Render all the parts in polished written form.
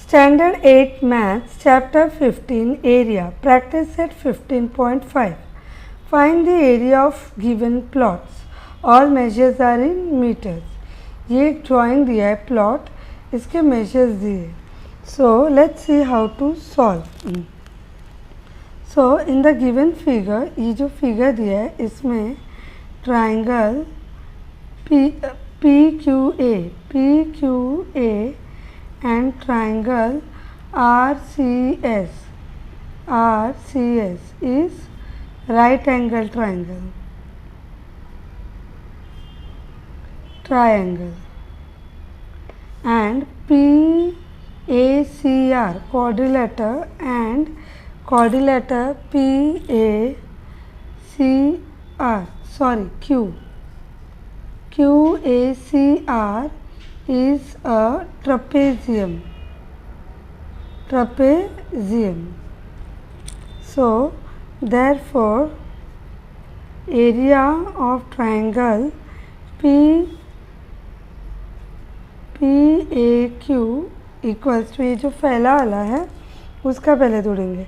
Standard 8 Maths, Chapter 15, Area, Practice Set 15.5. Find the area of given plots. All measures are in meters. ये एक drawing दिया है plot, इसके measures दिए. So let's see how to solve. So in the given figure, ये जो figure दिया है इसमें triangle PQA and triangle RCS is right angle triangle and PACR quadrilateral and quadrilateral QACR is a trapezium. So therefore area of triangle PAQ equals to, ये जो फैला वाला है उसका पहले जोड़ेंगे,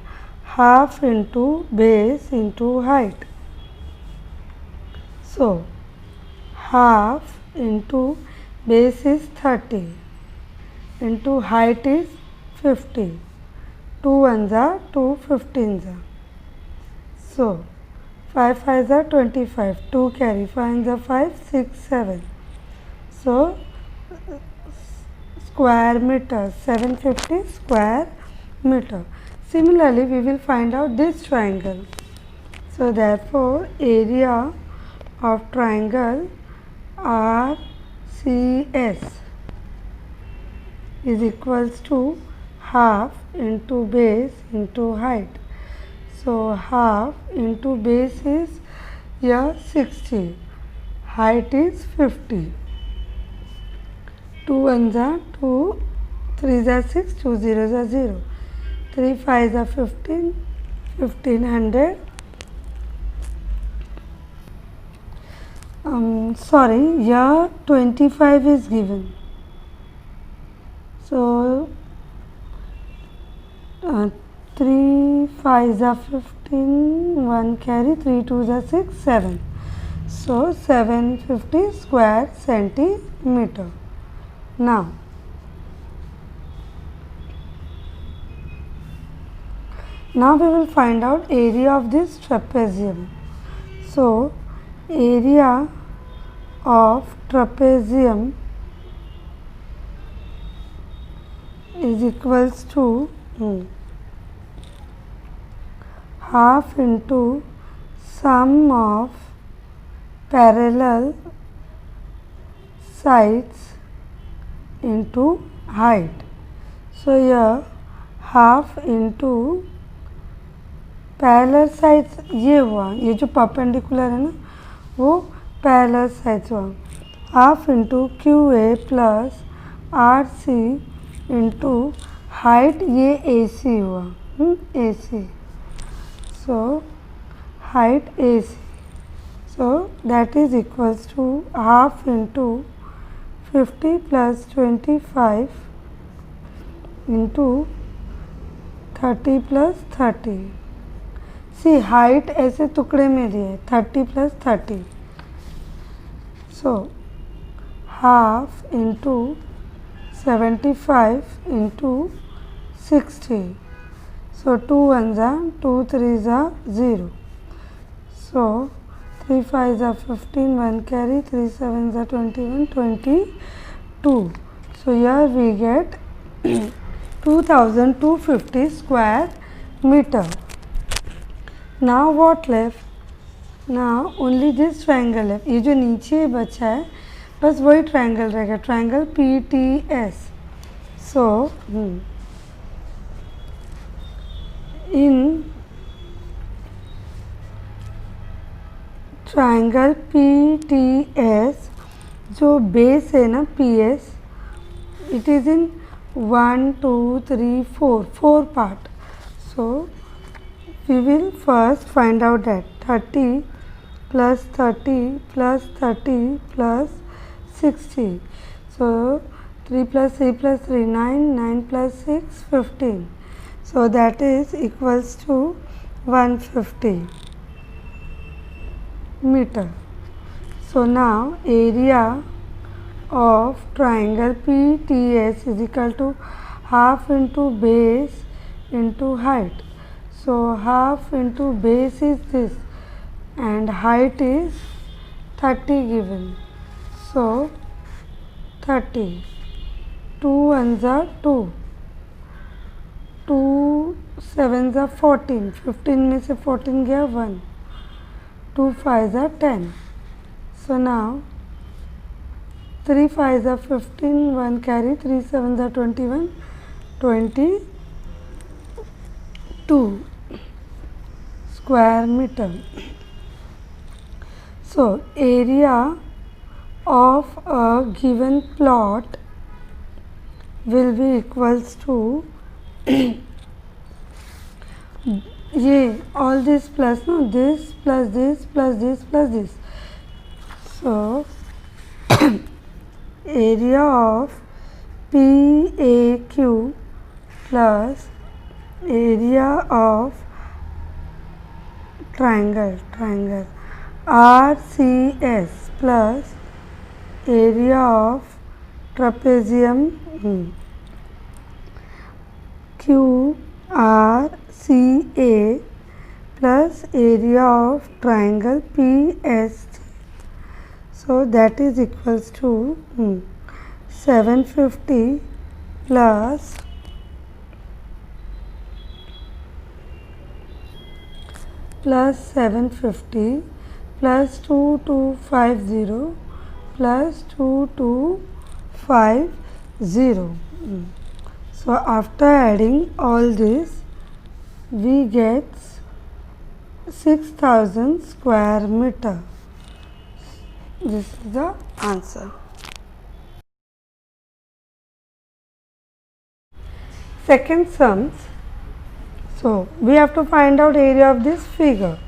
half into base into height. So half into base is 30 into height is 50. 2 ones are 2 15s are. So 5 5s are 25. 2 carry 5 are 5 6 7. So square meter 750 square meter. Similarly, we will find out this triangle. So therefore area of triangle RCS is equals to half into base into height. So half into base is here 60, height is 50. 2 ones are 2, 3s are 6, 2 zeros are 0, 3 5s are 15, 1500. Here 25 is given. So 3 5s are 15, 1 carry, 3 2s are 6, 7. So 750 square centimeter. Now we will find out area of this trapezium. So area of trapezium is equals to half into sum of parallel sides into height. So here half into parallel sides ये हुआ, ये जो perpendicular है ना वो parallel sides हुआ, half into QA plus RC into height ये AC हुआ, AC. So height AC, so that is equals to half into 50 plus 25 into 30 plus 30. See height ऐसे टुकड़े में दिए 30 plus 30. So half into 75 into 60. So 2 ones are 2 3s are 0. So 3 5s are 15, 1 carry, 3 7s are 21, 22. So here we get 2250 square meter. Now what left? Now only this triangle left. ये जो नीचे बचा है बस वही ट्रायंगल रहेगा, triangle PTS. So in triangle PTS जो base है ना PS, it is in 1 2 3 4 part. So we will first find out that 30 plus 30 plus 30 plus 60. So 3 plus 3 plus 3, 9, 9 plus 6, 15. So that is equals to 150 meter. So now area of triangle PTS is equal to half into base into height. So half into base is this and height is 30 given. So 30, 2 ones are 2, 2 sevens are 14, 15 में से 14 गया 1, 2 5s are 10. So now 3 5s are 15, 1 carry, 3 7s are 21, 22 square meter. So area of a given plot will be equals to ये all this plus no this plus this plus this plus this. So area of PAQ plus area of triangle RCS plus area of trapezium QRCA plus area of triangle PST. So that is equals to 750 plus 750 plus 2250 plus 2250. So after adding all this we get 6000 square meter. This is the answer. Second sums. So we have to find out area of this figure.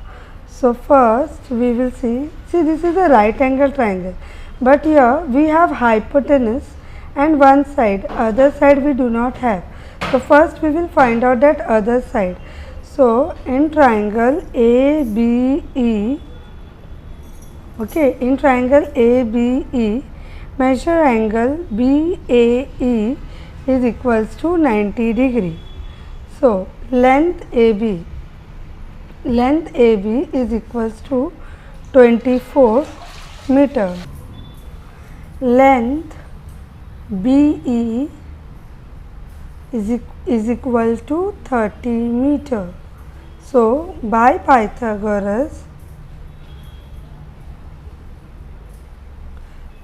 So first we will see this is a right angle triangle, but here we have hypotenuse and one side, other side we do not have. So first we will find out that other side. So in triangle ABE, okay, in triangle ABE, measure angle BAE is equals to 90 degree. So length AB is equals to 24 meter. Length BE is equal to 30 meter. So by Pythagoras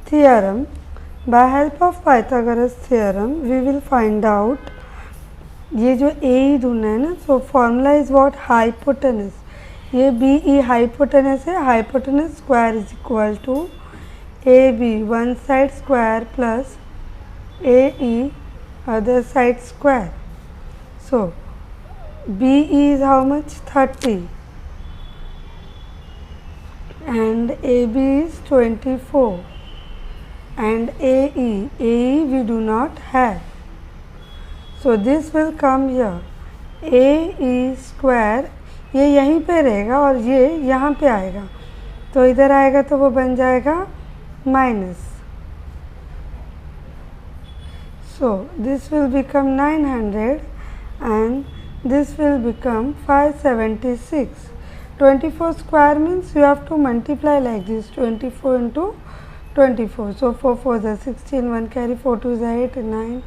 theorem, by help of Pythagoras theorem we will find out ये जो ए ढूंढना है ना. So formula is what hypotenuse. ये B E hypotenuse है. Hypotenuse square is equal to A B one side square plus A E other side square. So B E is how much 30 and AB is 24 and AE we do not have. So this will come here. AE square ये यहीं पे रहेगा और ये यहाँ पे आएगा, तो इधर आएगा तो वो बन जाएगा minus. So this will become 900 and this will become 576. 24 square means you have to multiply like this, 24 into 24. So 4 4s are 16, 1 carry, 4 2s are 8, 9,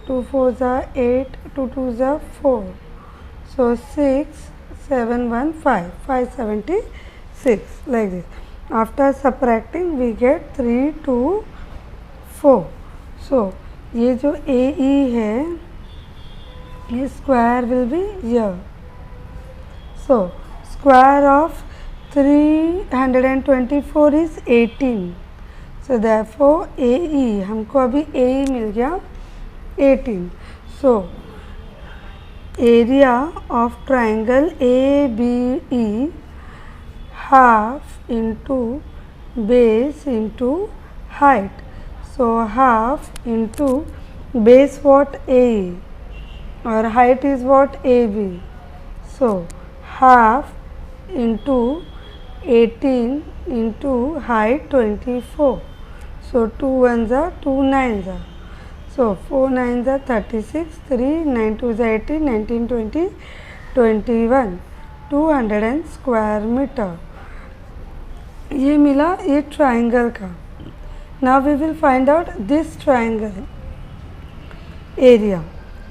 2 4s are 8, 2 2s are 4. So 6 7 1 5, 576 like this. After subtracting we get 3 2 4. So ये जो AE है ये square will be here. So square of 324 is 18. So therefore AE हमको अभी AE मिल गया 18. So area of triangle ABE half into base into height. So half into base what AE or height is what AB. So half into 18 into height 24. So 2 ones are 2 nines are. So 4 nines are 36, 3 9 twos are 18, 19 20 21 200 square meter. ये मिला ये triangle का. Now we will find out this triangle area.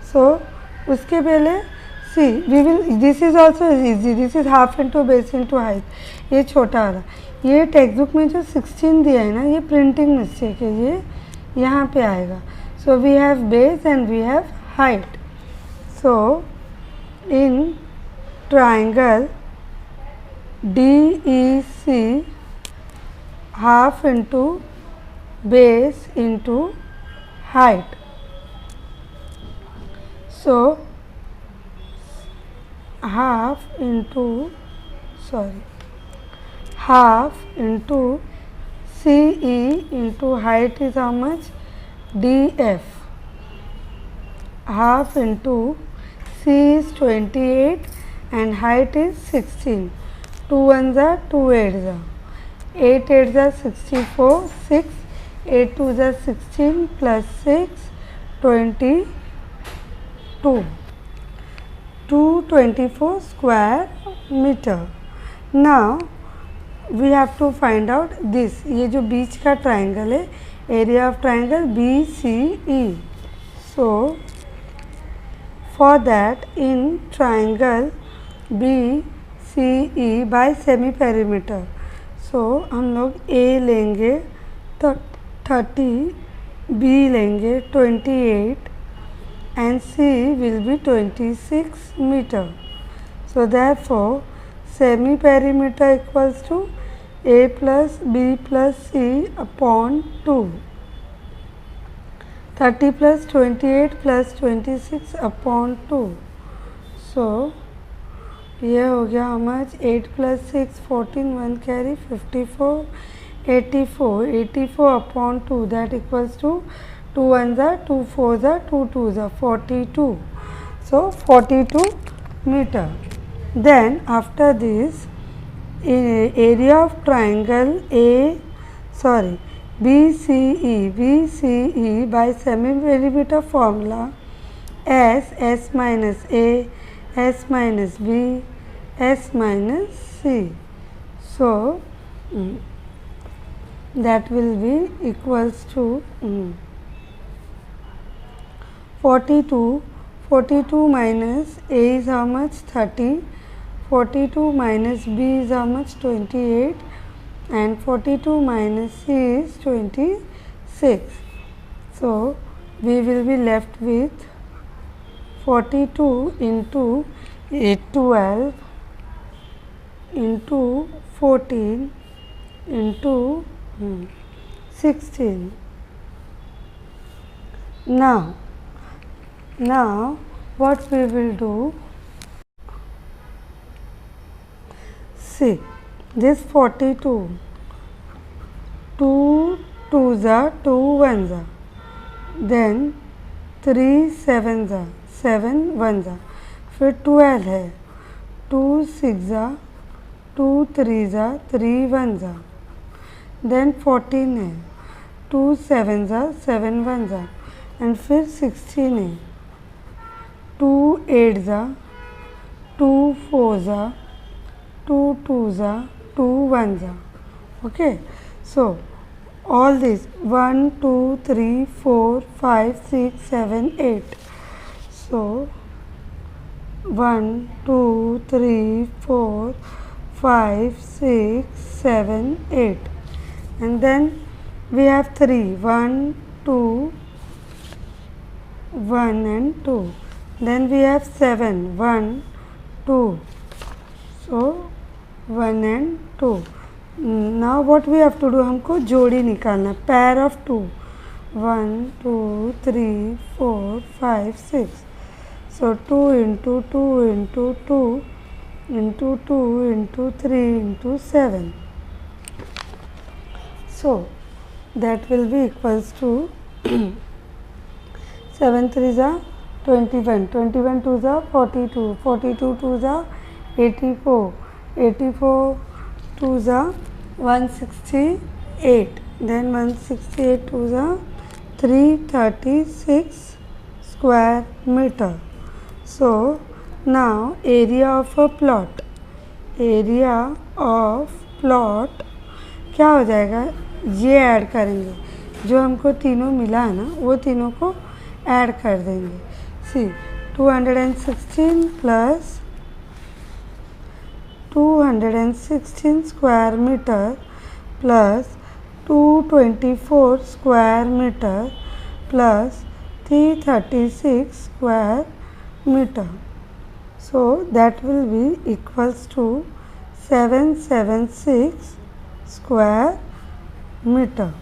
So उसके पहले see we will this is also easy. This is half into base into height. ये छोटा वाला. ये टेक्स्ट बुक में जो 16 दिया है ना ये प्रिंटिंग मिस्टेक है. ये यहाँ पे आएगा. So we have base and we have height. So in triangle DEC, half into base into height. So half into CE into height is how much? DF. Half into C is 28 and height is 16. 2 ones are 2 eights are. 8 eights are 64. 6 8 twos are 16 plus 6 22. 224 square meter. Now we have to find out this. ये जो बीच का triangle है area of triangle BCE. So for that in triangle BCE by semi perimeter. So हम लोग A लेंगे 30, B लेंगे 28 and C will be 26 meter. So therefore semi perimeter equals to A plus B plus C upon 2. 30 plus 28 plus 26 upon 2. So ये हो गया how much? 8 plus 6 14 1 carry 54 84 upon 2 that equals to 2 ones are 2 fours are 2 twos are 42. So 42 meter. Then after this area of triangle BCE by semi perimeter formula S minus A, S minus B, S minus C. So that will be equals to 42. 42 minus A is how much? 30. 42 minus B is how much? 28 and 42 minus C is 26. So we will be left with 42 into 12 into 14 into 16. Now what we will do, see this 42, 2 twos are 2 ones are, then 3 sevens are 7 ones are, फिर 12 है 2 6 are 2 threes are 3 ones are, then 14 है 2 sevens are 7 ones are and फिर 16 है 2 eights are 2 fours are 2 twos are 2 ones are. Okay, so all this 1 2 3 4 5 6 7 8. So 1 2 3 4 5 6 7 8 and then we have 3 1 2 1 and 2, then we have 7 1 2. So 1 and 2. Now what we have to do, हमको जोड़ी निकालना, pair of 2 1 2 3 4 5 6. So 2 into 2 into 2 into 2 into 3 into 7. So that will be equals to 7 3s are 21, 21 2s are 42, 42 2s are 84, 84 2s are 168, then 168 2s are 336 square meter. So now area of a plot, area of plot क्या हो जाएगा, ये add करेंगे, जो हमको तीनों मिला है ना वो तीनों को ऐड कर देंगे. See 216 plus 216 square metre plus 224 square metre plus 336 square metre. So that will be equals to 776 square meter.